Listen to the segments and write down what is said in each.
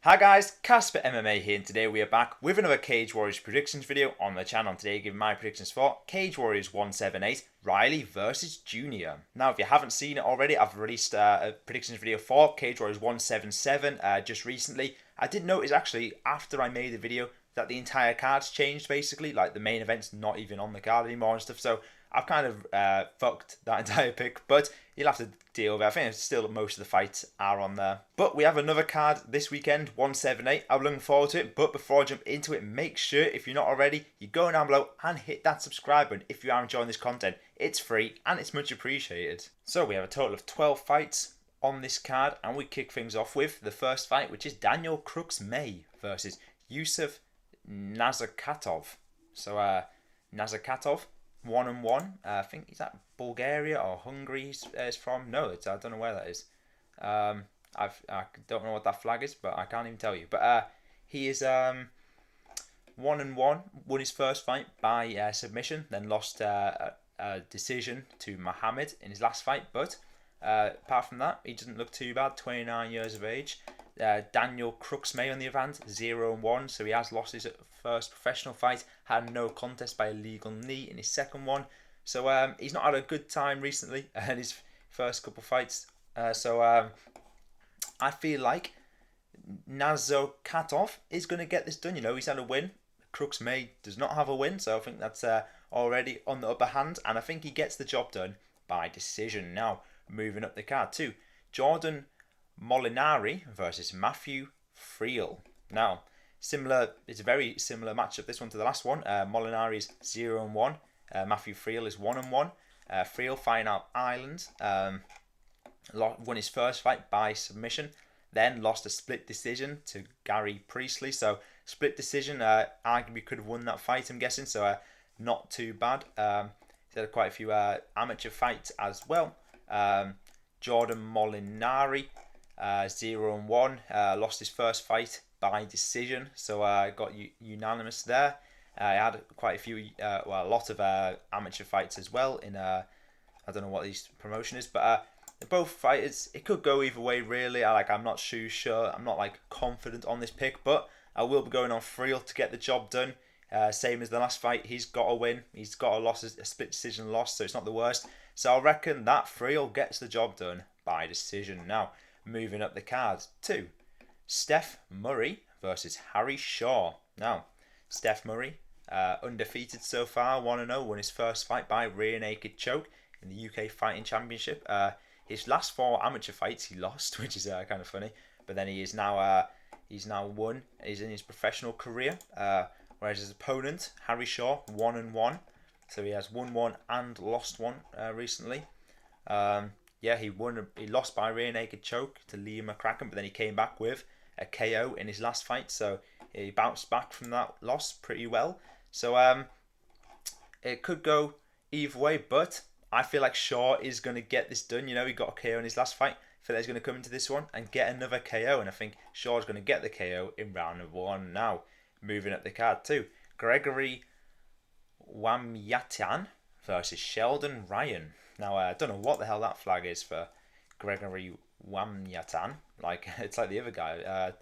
Hi guys, Casper MMA here, and today we are back with another Cage Warriors predictions video on the channel. Today giving my predictions for Cage Warriors 178, Riley versus Junior. Now if you haven't seen it already, I've released a predictions video for Cage Warriors 177 just recently. I did notice actually after I made the video that the entire card's changed basically, like the main event's not even on the card anymore and stuff, so I've kind of fucked that entire pick, but you'll have to deal with it. I think still most of the fights are on there. But we have another card this weekend, 178. I'm looking forward to it, but before I jump into it, make sure, if you're not already, you go down below and hit that subscribe button if you are enjoying this content. It's free and it's much appreciated. So we have a total of 12 fights on this card, and we kick things off with the first fight, which is Daniel Crooks-May versus Yusuf Nazokatov. So Nazokatov, 1-1. I think he's at Bulgaria or Hungary. He's from. No, I don't know where that is. I don't know what that flag is, but I can't even tell you. But he is 1-1. Won his first fight by submission, then lost a decision to Mohammed in his last fight. But apart from that, he doesn't look too bad. 29 years of age. Daniel Crooks-May on the other hand, 0-1, so he has lost his first professional fight, had no contest by a legal knee in his second one, so he's not had a good time recently in his first couple fights, so I feel like Nazokatov is going to get this done. You know, he's had a win. Crooks-May does not have a win, so I think that's already on the upper hand, and I think he gets the job done by decision. Now, moving up the card too, Jordan Molinari versus Matthew Friel. Now, it's a very similar matchup, this one to the last one. Molinari is 0-1. Matthew Friel is 1-1. Friel fighting out Ireland. Won his first fight by submission. Then lost a split decision to Gary Priestley. So, split decision. Arguably could have won that fight, I'm guessing. So, not too bad. He's had quite a few amateur fights as well. Jordan Molinari, 0-1, lost his first fight by decision, so got unanimous there. He had quite a few, a lot of amateur fights as well in I don't know what his promotion is, but both fighters, it could go either way really. I'm not too sure. I'm not confident on this pick, but I will be going on Friel to get the job done. Same as the last fight, he's got a win. He's got a split decision loss, so it's not the worst. So I reckon that Friel gets the job done by decision. Now, moving up the card to Steph Murray versus Harry Shaw. Now, Steph Murray, undefeated so far, 1-0, won his first fight by rear naked choke in the UK Fighting Championship. His last 4 amateur fights he lost, which is kind of funny. But then he's now won. He's in his professional career. Whereas his opponent, Harry Shaw, 1-1. So he has won 1 and lost 1 recently. He lost by rear naked choke to Liam McCracken, but then he came back with a KO in his last fight, so he bounced back from that loss pretty well. So it could go either way, but I feel like Shaw is going to get this done. You know, he got a KO in his last fight. I feel like he's going to come into this one and get another KO, and I think Shaw's going to get the KO in round 1 now. Moving up the card too, Gregory Wamytan versus Sheldon Ryan. Now, I don't know what the hell that flag is for Gregory Wamytan. It's like the other guy.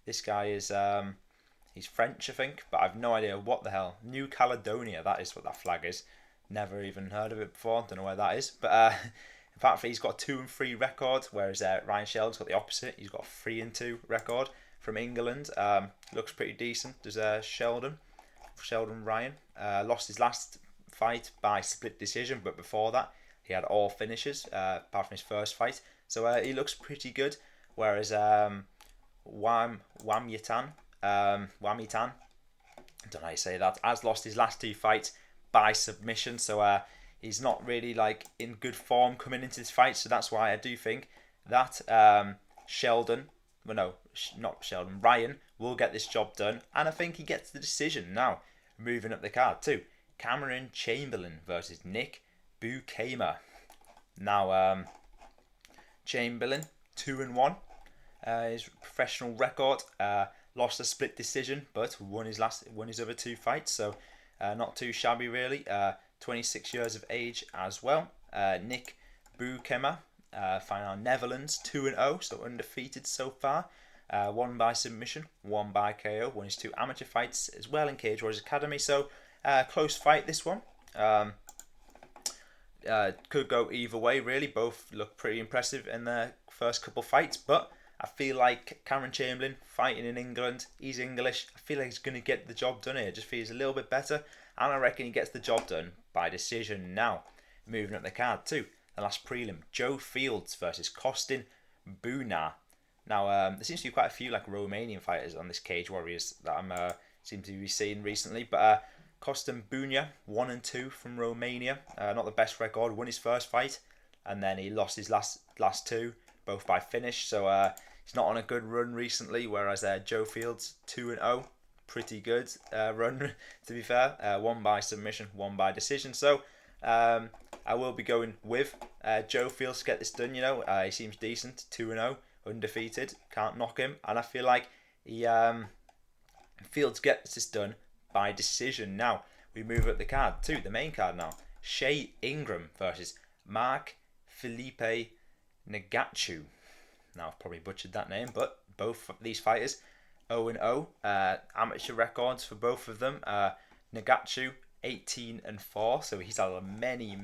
This guy is, he's French, I think, but I've no idea what the hell. New Caledonia, that is what that flag is. Never even heard of it before. Don't know where that is. But in fact, he's got a 2-3 record, whereas Ryan Sheldon's got the opposite. He's got a 3-2 record from England. Looks pretty decent. Does Sheldon Ryan. Lost his last fight by split decision, but before that, he had all finishes, apart from his first fight. So he looks pretty good. Whereas Wamytan, I don't know how you say that, has lost his last 2 fights by submission. So he's not really in good form coming into this fight. So that's why I do think that Ryan will get this job done. And I think he gets the decision. Now, moving up the card too, Cameron Chamberlain versus Nick Beukema. Now, Chamberlain, 2-1. His professional record, lost a split decision, but won his other 2 fights. So, not too shabby really. 26 years of age as well. Nick Beukema, fighting out Netherlands, 2-0, so undefeated so far. One by submission, one by KO. Won his 2 amateur fights as well in Cage Warriors Academy. So close fight this one. Could go either way really. Both look pretty impressive in their first couple fights, but I feel like Cameron Chamberlain fighting in England, he's English. I feel like he's going to get the job done here. Just feels a little bit better, and I reckon he gets the job done by decision. Now, moving up the card too, the last prelim, Joe Fields versus Kostin Buhna. Now, there seems to be quite a few like Romanian fighters on this Cage Warriors that I'm seem to be seeing recently, but Kostin Buhna 1-2 from Romania. Not the best record. Won his first fight, and then he lost his last 2, both by finish. So he's not on a good run recently. Whereas Joe Fields 2-0, pretty good run to be fair. One by submission, one by decision. So I will be going with Joe Fields to get this done. He seems decent. 2-0, undefeated. Can't knock him, and I feel like he Fields gets this done by decision. Now we move up the card to the main card now. Shea Ingram versus Mark Felipe Ngatchou. Now I've probably butchered that name, but both of these fighters 0-0. Amateur records for both of them. Ngatchou 18-4, so he's had many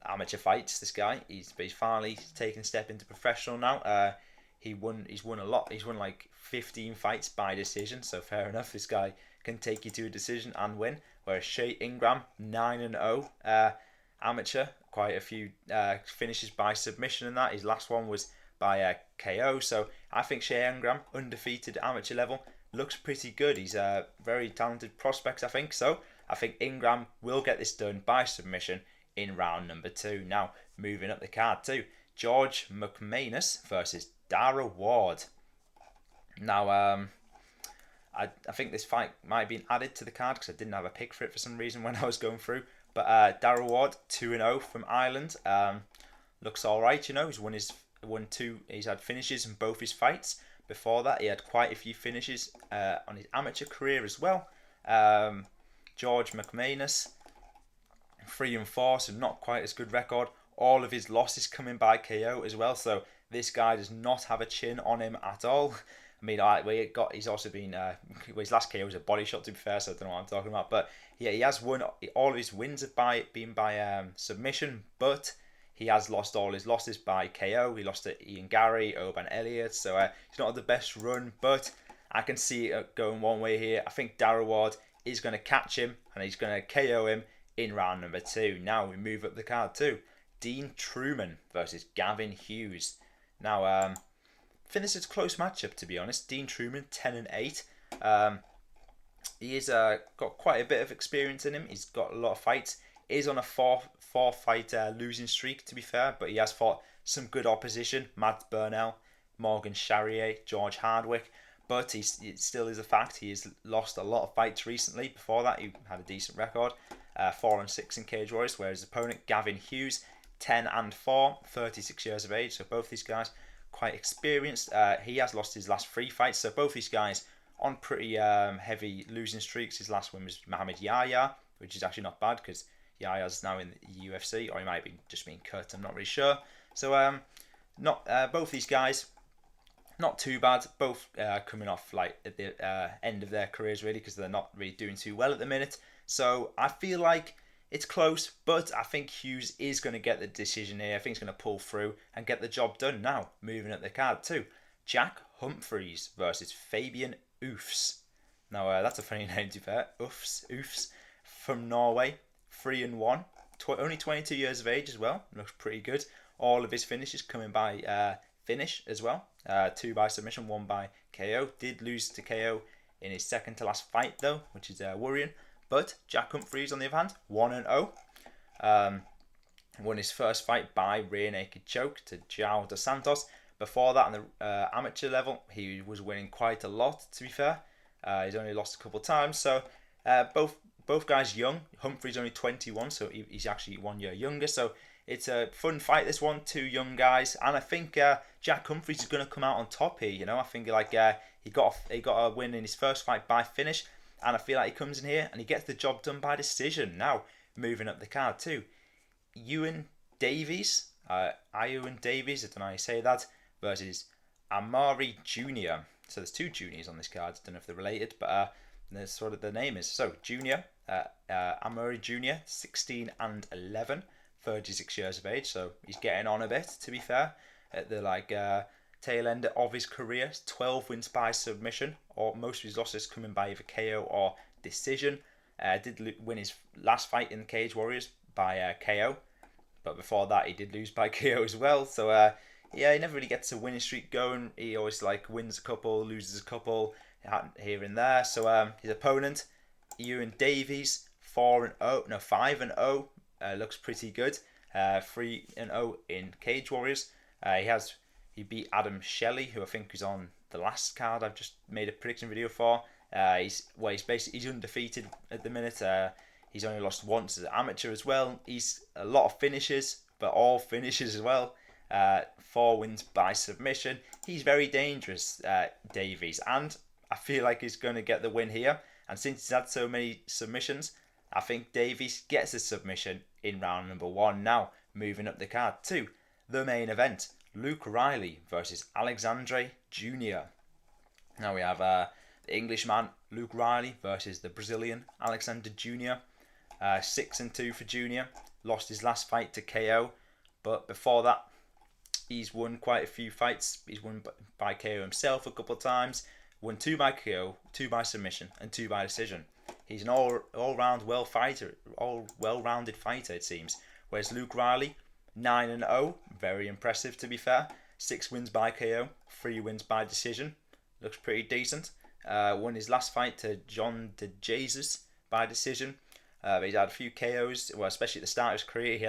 amateur fights. This guy, he's finally taken a step into professional now. He's won a lot. He's won like 15 fights by decision, so fair enough. This guy can take you to a decision and win. Whereas Shea Ingram 9-0, amateur, quite a few finishes by submission and that. His last one was by KO. So I think Shea Ingram, undefeated amateur level, looks pretty good. He's a very talented prospect, I think. So I think Ingram will get this done by submission in round number 2. Now moving up the card too, George McManus versus Dara Ward. Now, I think this fight might have been added to the card because I didn't have a pick for it for some reason when I was going through. But Dara Ward, 2-0 from Ireland. Looks alright, He's won 2. He's had finishes in both his fights. Before that, he had quite a few finishes on his amateur career as well. George McManus, 3-4, so not quite as good record. All of his losses coming by KO as well. So this guy does not have a chin on him at all. I mean, he's also been his last KO was a body shot, to be fair, so I don't know what I'm talking about. But yeah, he has won. All of his wins have been by submission, but he has lost all his losses by KO. He lost to Ian Gary, Oban Elliott, so he's not had the best run, but I can see it going one way here. I think Dara Ward is going to catch him, and he's going to KO him in round number 2. Now we move up the card too. Dean Trueman versus Gavin Hughes. Now, I think this is a close matchup, to be honest. Dean Trueman, 10-8. He's got quite a bit of experience in him. He's got a lot of fights. He's on a four fight losing streak, to be fair, but he has fought some good opposition. Matt Burnell, Morgan Charrier, George Hardwick. But it still is a fact. He has lost a lot of fights recently. Before that, he had a decent record. 4-6 in Cage Warriors, whereas his opponent, Gavin Hughes, 10-4, 36 years of age. So both these guys quite experienced. He has lost his last 3 fights. So both these guys on pretty heavy losing streaks. His last one was Mohamed Yahya, which is actually not bad because Yahya's now in the UFC, or he might be just being cut. I'm not really sure. So both these guys, not too bad. Both coming off like at the end of their careers really, because they're not really doing too well at the minute. So I feel like it's close, but I think Hughes is going to get the decision here. I think he's going to pull through and get the job done. Now, moving up the card too. Jack Humphries versus Fabian Hughes. Now, that's a funny name to be fair. Hughes from Norway. 3-1. Only 22 years of age as well. Looks pretty good. All of his finishes coming by finish as well. 2 by submission, 1 by KO. Did lose to KO in his second to last fight though, which is worrying. But Jack Humphries, on the other hand, 1-0. Won his first fight by rear naked choke to João dos Santos. Before that, on the amateur level, he was winning quite a lot, to be fair. He's only lost a couple of times. So both guys young. Humphries only 21, so he's actually 1 year younger. So it's a fun fight, this one. 2 young guys. And I think Jack Humphries is going to come out on top here. I think he got a win in his first fight by finish. And I feel like he comes in here and he gets the job done by decision. Now, moving up the card too. Davies, I don't know how you say that, versus Amari Jr. So there's two juniors on this card. Don't know if they're related, but that's sort of the name is. So Junior, Amari Jr., 16 and 11, 36 years of age. So he's getting on a bit, to be fair. At the tail end of his career, 12 wins by submission, or most of his losses coming by either KO or decision. Did win his last fight in the Cage Warriors by KO, but before that he did lose by KO as well. So yeah, he never really gets a winning streak going. He always wins a couple, loses a couple here and there. So his opponent, Davies, 5-0, looks pretty good. 3-0 in Cage Warriors. He beat Adam Shelley, who I think was on the last card I've just made a prediction video for. He's undefeated at the minute. He's only lost once as an amateur as well. He's a lot of finishes, but all finishes as well. 4 wins by submission. He's very dangerous, Davies, and I feel like he's going to get the win here. And since he's had so many submissions, I think Davies gets a submission in round number 1. Now, moving up the card to the main event, Luke Riley versus Alexandre Jr. Now we have the Englishman Luke Riley versus the Brazilian Alexander Jr. 6-2 for Jr. Lost his last fight to KO, but before that, he's won quite a few fights. He's won by KO himself a couple of times. Won 2 by KO, 2 by submission, and 2 by decision. He's an all-round well-rounded fighter, it seems. Whereas Luke Riley, 9-0, very impressive to be fair. 6 wins by KO, 3 wins by decision. Looks pretty decent. Won his last fight to John DeJesus by decision. He's had a few KOs, well, especially at the start of his career. He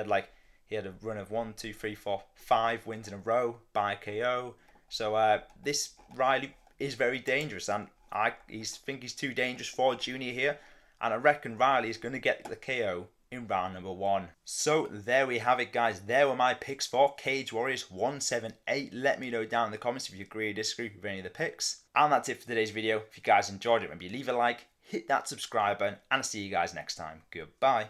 had a run of 1, 2, 3, 4, 5 wins in a row by KO. So this Riley is very dangerous, and I think he's too dangerous for Junior here, and I reckon Riley is going to get the KO in round number 1. So there we have it, guys. There were my picks for Cage Warriors 178. Let me know down in the comments if you agree or disagree with any of the picks. And that's it for today's video. If you guys enjoyed it, maybe leave a like, hit that subscribe button, and I'll see you guys next time. Goodbye.